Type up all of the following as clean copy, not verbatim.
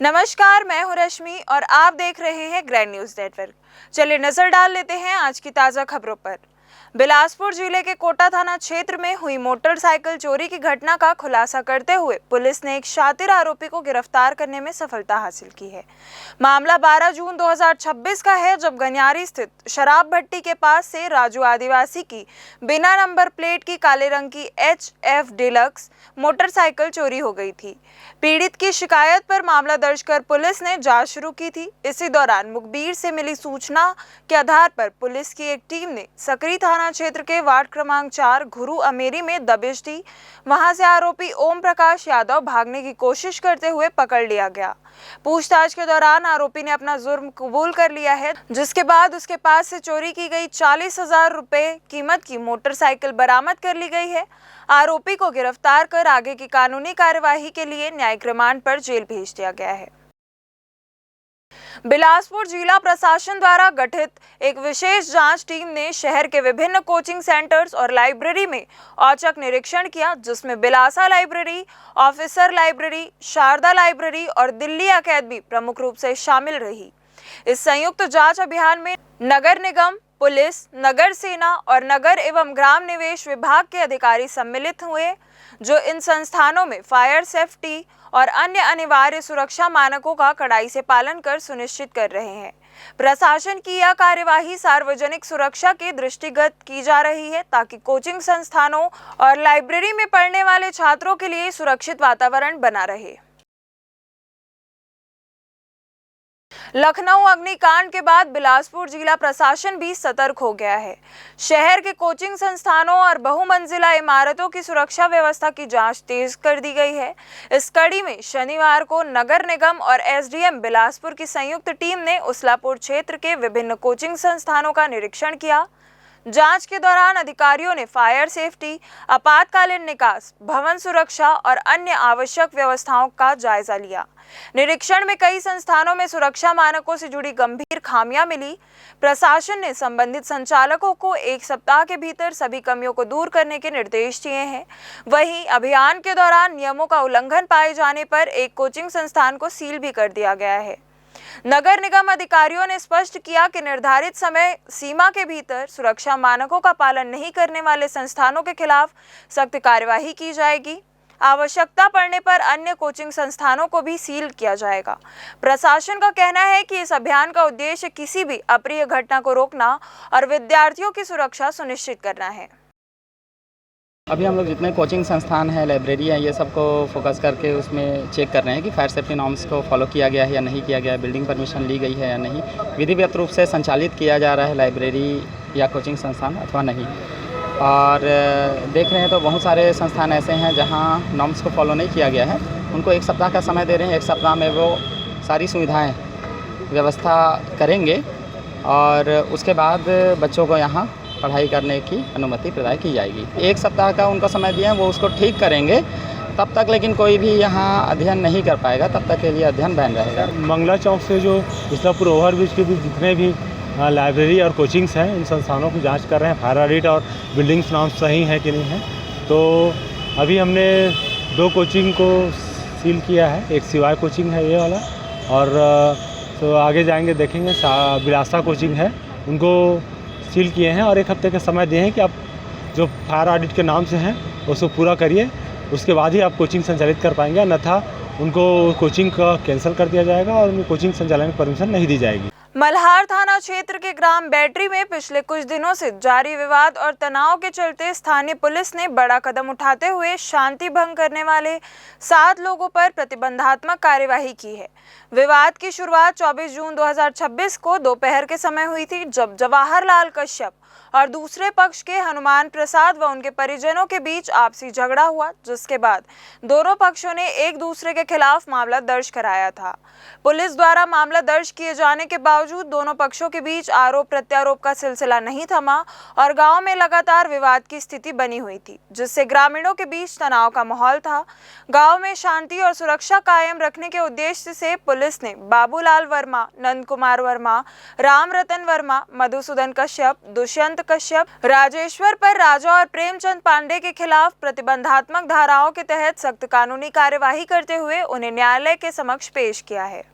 नमस्कार, मैं हूं रश्मि और आप देख रहे हैं ग्रैंड न्यूज नेटवर्क। चलिए नजर डाल लेते हैं आज की ताजा खबरों पर। बिलासपुर जिले के कोटा थाना क्षेत्र में हुई मोटरसाइकिल चोरी की घटना का खुलासा करते हुए पुलिस ने एक शातिर आरोपी को गिरफ्तार करने में सफलता हासिल की है। मामला 12 जून 2026 का है, जब गनियारी स्थित शराब भट्टी के पास से राजू आदिवासी की बिना नंबर प्लेट की काले रंग की HF डिलक्स मोटरसाइकिल चोरी हो गई थी। पीड़ित की शिकायत पर मामला दर्ज कर पुलिस ने जांच शुरू की थी। इसी दौरान मुखबिर से मिली सूचना के आधार पर पुलिस की एक टीम ने सकरी थाना क्षेत्र के वार्ड क्रमांक 4 घुरू अमेरी में दबिश दी। वहां से आरोपी ओम प्रकाश यादव भागने की कोशिश करते हुए पकड़ लिया गया। पूछताछ के दौरान आरोपी ने अपना जुर्म कबूल कर लिया है, जिसके बाद उसके पास से चोरी की गई 40,000 रुपए कीमत की मोटरसाइकिल बरामद कर ली गई है। आरोपी को गिरफ्तार कर आगे की कानूनी कार्यवाही के लिए न्यायिक रिमांड पर जेल भेज दिया गया है। बिलासपुर जिला प्रशासन द्वारा गठित एक विशेष जांच टीम ने शहर के विभिन्न कोचिंग सेंटर्स और लाइब्रेरी में औचक निरीक्षण किया, जिसमें Bilasa library, officer library, Sharda library और दिल्ली अकेडमी प्रमुख रूप से शामिल रही। इस संयुक्त जांच अभियान में नगर निगम, पुलिस, नगर सेना और नगर एवं ग्राम निवेश विभाग के अधिकारी सम्मिलित हुए, जो इन संस्थानों में फायर सेफ्टी और अन्य अनिवार्य सुरक्षा मानकों का कड़ाई से पालन कर सुनिश्चित कर रहे हैं। प्रशासन की यह कार्यवाही सार्वजनिक सुरक्षा के दृष्टिगत की जा रही है, ताकि कोचिंग संस्थानों और लाइब्रेरी में पढ़ने वाले छात्रों के लिए सुरक्षित वातावरण बना रहे। लखनऊ अग्निकांड के बाद बिलासपुर जिला प्रशासन भी सतर्क हो गया है। शहर के कोचिंग संस्थानों और बहुमंजिला इमारतों की सुरक्षा व्यवस्था की जांच तेज कर दी गई है। इस कड़ी में शनिवार को नगर निगम और SDM बिलासपुर की संयुक्त टीम ने उसलापुर क्षेत्र के विभिन्न कोचिंग संस्थानों का निरीक्षण किया। जांच के दौरान अधिकारियों ने फायर सेफ्टी, आपातकालीन निकास, भवन सुरक्षा और अन्य आवश्यक व्यवस्थाओं का जायजा लिया। निरीक्षण में कई संस्थानों में सुरक्षा मानकों से जुड़ी गंभीर खामियां मिली। प्रशासन ने संबंधित संचालकों को 1 सप्ताह के भीतर सभी कमियों को दूर करने के निर्देश दिए हैं। वहीं अभियान के दौरान नियमों का उल्लंघन पाए जाने पर एक कोचिंग संस्थान को सील भी कर दिया गया है। नगर निगम अधिकारियों ने स्पष्ट किया कि निर्धारित समय सीमा के भीतर सुरक्षा मानकों का पालन नहीं करने वाले संस्थानों के खिलाफ सख्त कार्यवाही की जाएगी। आवश्यकता पड़ने पर अन्य कोचिंग संस्थानों को भी सील किया जाएगा। प्रशासन का कहना है कि इस अभियान का उद्देश्य किसी भी अप्रिय घटना को रोकना और विद्यार्थियों की सुरक्षा सुनिश्चित करना है। अभी हम लोग जितने कोचिंग संस्थान हैं, लाइब्रेरी है, ये सबको फोकस करके उसमें चेक कर रहे हैं कि फायर सेफ्टी नॉर्म्स को फॉलो किया गया है या नहीं किया गया है, बिल्डिंग परमिशन ली गई है या नहीं, विधिवत रूप से संचालित किया जा रहा है लाइब्रेरी या कोचिंग संस्थान अथवा नहीं। और देख रहे हैं तो बहुत सारे संस्थान ऐसे हैं जहां नॉर्म्स को फॉलो नहीं किया गया है। उनको 1 सप्ताह का समय दे रहे हैं। 1 सप्ताह में वो सारी सुविधाएँ व्यवस्था करेंगे और उसके बाद बच्चों को यहाँ पढ़ाई करने की अनुमति प्रदान की जाएगी। 1 सप्ताह का उनको समय दिया, वो उसको ठीक करेंगे तब तक, लेकिन कोई भी यहाँ अध्ययन नहीं कर पाएगा, तब तक के लिए अध्ययन बैन रहेगा। मंगला चौक से जो उसलापुर ओवरब्रिज के भी जितने भी लाइब्रेरी और कोचिंग्स हैं, इन संस्थानों की जांच कर रहे हैं, फायर ऑडिट और बिल्डिंग नॉर्म्स सही हैं कि नहीं है। तो अभी हमने 2 कोचिंग को सील किया है। एक सिवाय कोचिंग है ये वाला, और तो आगे जाएंगे देखेंगे बिलासा कोचिंग है, उनको सील किए हैं और 1 हफ्ते का समय दिए हैं कि आप जो फायर ऑडिट के नाम से हैं उसको पूरा करिए, उसके बाद ही आप कोचिंग संचालित कर पाएंगे, अन्यथा उनको कोचिंग का कैंसिल कर दिया जाएगा और उनको कोचिंग संचालन की परमिशन नहीं दी जाएगी। मल्हार थाना क्षेत्र के ग्राम बैटरी में पिछले कुछ दिनों से जारी विवाद और तनाव के चलते स्थानीय पुलिस ने बड़ा कदम उठाते हुए शांति भंग करने वाले 7 लोगों पर प्रतिबंधात्मक कार्यवाही की है। विवाद की शुरुआत 24 जून 2026 को दोपहर के समय हुई थी, जब जवाहरलाल कश्यप और दूसरे पक्ष के हनुमान प्रसाद व उनके परिजनों के बीच आपसी झगड़ा हुआ, जिसके बाद दोनों पक्षों ने एक दूसरे के खिलाफ मामला दर्ज कराया था। पुलिस द्वारा मामला दर्ज किए जाने के बावजूद दोनों पक्षों के बीच आरोप प्रत्यारोप का सिलसिला नहीं थमा और गांव में लगातार विवाद की स्थिति बनी हुई थी, जिससे ग्रामीणों के बीच तनाव का माहौल था। गांव में शांति और सुरक्षा कायम रखने के उद्देश्य से पुलिस ने बाबूलाल वर्मा, नंद कुमार वर्मा, राम रतन वर्मा, मधुसूदन कश्यप, दुष्यंत दुष्यंत कश्यप, राजेश्वर पर राजा और प्रेमचंद पांडे के खिलाफ प्रतिबंधात्मक धाराओं के तहत सख्त कानूनी कार्यवाही करते हुए उन्हें न्यायालय के समक्ष पेश किया है।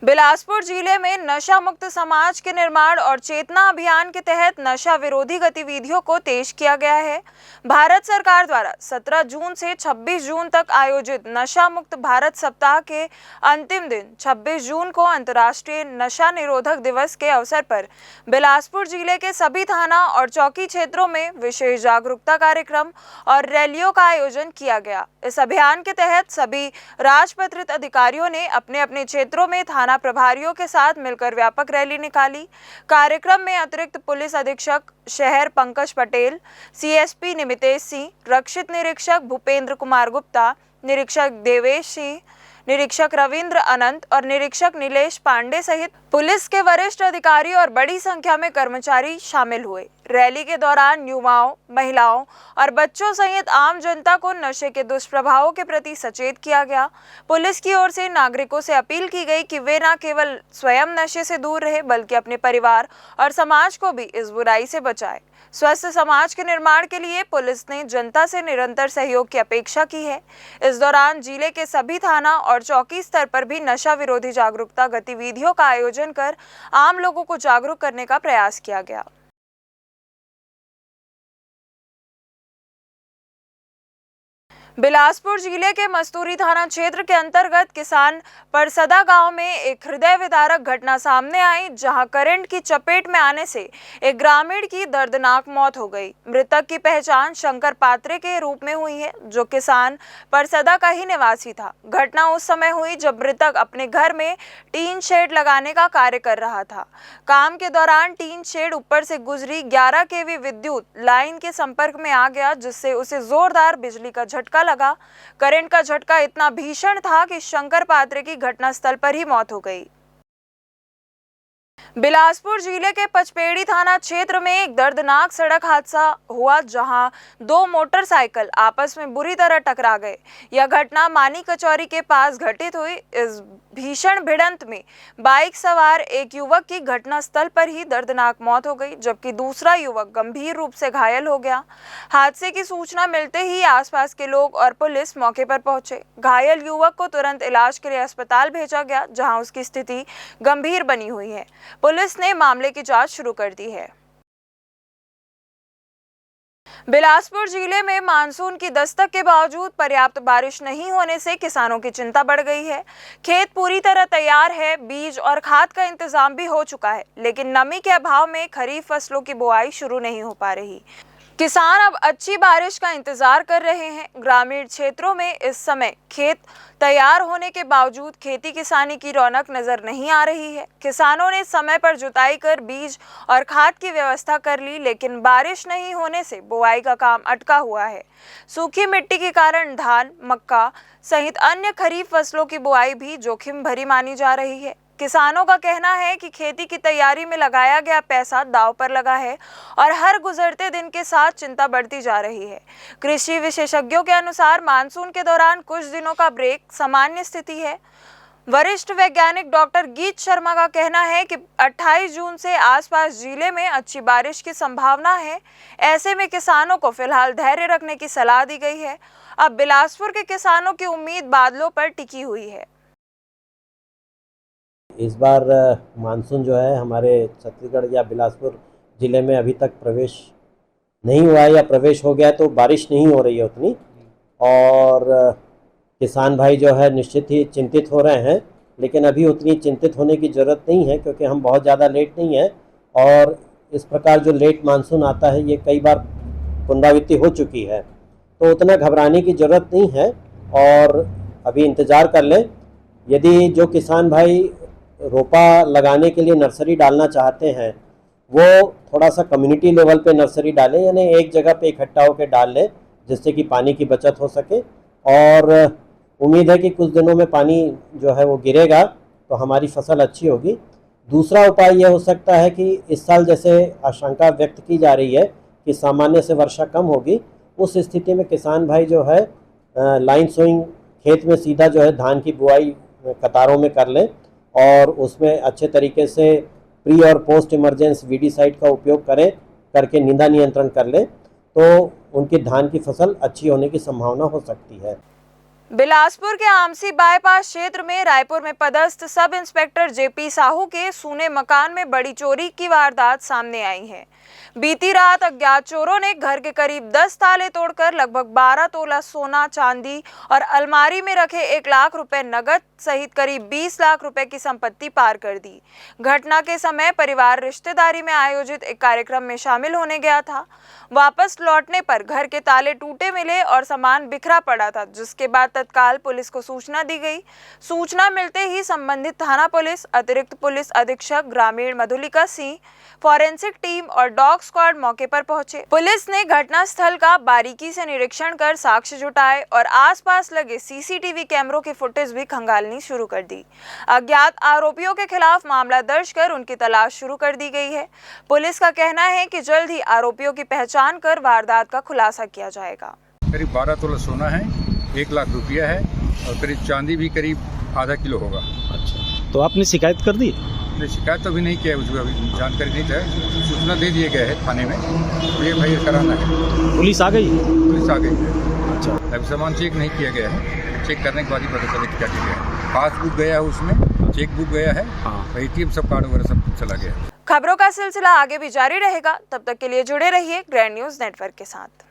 बिलासपुर जिले में नशा मुक्त समाज के निर्माण और चेतना अभियान के तहत नशा विरोधी गतिविधियों को तेज किया गया है। भारत सरकार द्वारा 17 जून से 26 जून तक आयोजित नशा मुक्त भारत सप्ताह के अंतिम दिन 26 जून को अंतर्राष्ट्रीय नशा निरोधक दिवस के अवसर पर बिलासपुर जिले के सभी थाना और चौकी क्षेत्रों में विशेष जागरूकता कार्यक्रम और रैलियों का आयोजन किया गया। इस अभियान के तहत सभी राजपत्रित अधिकारियों ने अपने अपने क्षेत्रों में थाना प्रभारियों के साथ मिलकर व्यापक रैली निकाली। कार्यक्रम में अतिरिक्त पुलिस अधीक्षक शहर पंकज पटेल, सीएसपी निमितेश सिंह, रक्षित निरीक्षक भूपेंद्र कुमार गुप्ता, निरीक्षक देवेश सिंह, निरीक्षक रविंद्र अनंत और निरीक्षक नीलेश पांडे सहित पुलिस के वरिष्ठ अधिकारी और बड़ी संख्या में कर्मचारी शामिल हुए। रैली के दौरान युवाओं, महिलाओं और बच्चों सहित आम जनता को नशे के दुष्प्रभावों के प्रति सचेत किया गया। पुलिस की ओर से नागरिकों से अपील की गई कि वे न केवल स्वयं नशे से दूर रहे बल्कि अपने परिवार और समाज को भी इस बुराई से बचाए। स्वस्थ समाज के निर्माण के लिए पुलिस ने जनता से निरंतर सहयोग की अपेक्षा की है। इस दौरान जिले के सभी थाना और चौकी स्तर पर भी नशा विरोधी जागरूकता गतिविधियों का आयोजन कर आम लोगों को जागरूक करने का प्रयास किया गया। बिलासपुर जिले के मस्तूरी थाना क्षेत्र के अंतर्गत किसान परसदा गांव में एक हृदय विदारक घटना सामने आई, जहां करंट की चपेट में आने से एक ग्रामीण की दर्दनाक मौत हो गई। मृतक की पहचान शंकर पात्रे के रूप में हुई है, जो किसान परसदा का ही निवासी था। घटना उस समय हुई जब मृतक अपने घर में टीन शेड लगाने का कार्य कर रहा था। काम के दौरान टीन शेड ऊपर से गुजरी 11 केवी विद्युत लाइन के संपर्क में आ गया, जिससे उसे जोरदार बिजली का झटका लगा। करंट का झटका इतना भीषण था कि शंकर पात्रे की घटनास्थल पर ही मौत हो गई। बिलासपुर जिले के पचपेड़ी थाना क्षेत्र में एक दर्दनाक सड़क हादसा हुआ, जहां 2 मोटरसाइकिल आपस में बुरी तरह टकरा गए। यह घटना मानी कचौरी के पास घटित हुई। इस भीषण भिड़ंत में बाइक सवार एक युवक की घटनास्थल पर ही दर्दनाक मौत हो गई, जबकि दूसरा युवक गंभीर रूप से घायल हो गया। हादसे की सूचना मिलते ही आसपास के लोग और पुलिस मौके पर पहुंचे। घायल युवक को तुरंत इलाज के लिए अस्पताल भेजा गया, जहां उसकी स्थिति गंभीर बनी हुई है। पुलिस ने मामले की जांच शुरू कर दी है। बिलासपुर जिले में मानसून की दस्तक के बावजूद पर्याप्त बारिश नहीं होने से किसानों की चिंता बढ़ गई है। खेत पूरी तरह तैयार है, बीज और खाद का इंतजाम भी हो चुका है, लेकिन नमी के अभाव में खरीफ फसलों की बुआई शुरू नहीं हो पा रही। किसान अब अच्छी बारिश का इंतजार कर रहे हैं। ग्रामीण क्षेत्रों में इस समय खेत तैयार होने के बावजूद खेती किसानी की रौनक नजर नहीं आ रही है। किसानों ने समय पर जुताई कर बीज और खाद की व्यवस्था कर ली, लेकिन बारिश नहीं होने से बुआई का काम अटका हुआ है। सूखी मिट्टी के कारण धान, मक्का सहित अन्य खरीफ फसलों की बुआई भी जोखिम भरी मानी जा रही है। किसानों का कहना है कि खेती की तैयारी में लगाया गया पैसा दांव पर लगा है और हर गुजरते दिन के साथ चिंता बढ़ती जा रही है। कृषि विशेषज्ञों के अनुसार मानसून के दौरान कुछ दिनों का ब्रेक सामान्य स्थिति है। वरिष्ठ वैज्ञानिक डॉक्टर गीत शर्मा का कहना है कि 28 जून से आसपास जिले में अच्छी बारिश की संभावना है। ऐसे में किसानों को फिलहाल धैर्य रखने की सलाह दी गई है। अब बिलासपुर के किसानों की उम्मीद बादलों पर टिकी हुई है। इस बार मानसून जो है हमारे छत्तीसगढ़ या बिलासपुर ज़िले में अभी तक प्रवेश नहीं हुआ है, या प्रवेश हो गया तो बारिश नहीं हो रही है उतनी, और किसान भाई जो है निश्चित ही चिंतित हो रहे हैं। लेकिन अभी उतनी चिंतित होने की ज़रूरत नहीं है, क्योंकि हम बहुत ज़्यादा लेट नहीं है, और इस प्रकार जो लेट मानसून आता है ये कई बार पुनरावृत्ति हो चुकी है, तो उतना घबराने की ज़रूरत नहीं है और अभी इंतज़ार कर लें। यदि जो किसान भाई रोपा लगाने के लिए नर्सरी डालना चाहते हैं वो थोड़ा सा कम्युनिटी लेवल पे नर्सरी डालें, यानी एक जगह पे इकट्ठा होकर डाल लें, जिससे कि पानी की बचत हो सके। और उम्मीद है कि कुछ दिनों में पानी जो है वो गिरेगा तो हमारी फसल अच्छी होगी। दूसरा उपाय यह हो सकता है कि इस साल जैसे आशंका व्यक्त की जा रही है कि सामान्य से वर्षा कम होगी, उस स्थिति में किसान भाई जो है लाइन सोइंग खेत में सीधा जो है धान की बुआई कतारों में कर लें और उसमें अच्छे तरीके से प्री और पोस्ट इमरजेंस वीडीसाइड का उपयोग करें, करके निंदा नियंत्रण कर लें तो उनकी धान की फसल अच्छी होने की संभावना हो सकती है। बिलासपुर के आमसी बाईपास क्षेत्र में रायपुर में पदस्थ सब इंस्पेक्टर जेपी साहू के सूने मकान में बड़ी चोरी की वारदात सामने आई है। बीती रात अज्ञात चोरों ने घर के करीब 10 ताले तोड़कर लगभग 12 तोला सोना, चांदी और अलमारी में रखे 1 लाख रुपए नगद सहित करीब 20 लाख रुपए की संपत्ति पार कर दी। घटना के समय परिवार रिश्तेदारी में आयोजित एक कार्यक्रम में शामिल होने गया था। वापस लौटने पर घर के ताले टूटे मिले और सामान बिखरा पड़ा था, जिसके बाद तत्काल पुलिस को सूचना दी गई। सूचना मिलते ही संबंधित थाना पुलिस, अतिरिक्त पुलिस अधीक्षक ग्रामीण मधुलिका सिंह, फॉरेंसिक टीम और डॉग स्क्वाड मौके पर पहुंचे। पुलिस ने घटनास्थल का बारीकी से निरीक्षण कर साक्ष्य जुटाए और आसपास लगे सीसीटीवी कैमरों की फुटेज भी खंगालनी शुरू कर दी। अज्ञात आरोपियों के खिलाफ मामला दर्ज कर उनकी तलाश शुरू कर दी गई है। पुलिस का कहना है कि जल्द ही आरोपियों की पहचान कर वारदात का खुलासा किया जाएगा। करीब 12 तोला सोना है, 1 लाख रुपया है और करीब चांदी भी करीब आधा किलो होगा। अच्छा, तो आपने शिकायत कर दी? शिकायत तो अभी नहीं किया है, उसको अभी जानकारी नहीं था। सूचना दे दिए गए है थाने में, तो ये भाई कराना है। पुलिस आ गई? पुलिस आ गई है। अच्छा, अभी सामान चेक नहीं किया गया है, चेक करने के बाद ही पता चले क्या किया है। पासबुक गया है, उसमें चेक बुक गया है, ATM सब कार्ड वगैरह सब चला गया है। खबरों का सिलसिला आगे भी जारी रहेगा, तब तक के लिए जुड़े रहिए ग्रैंड न्यूज नेटवर्क के साथ।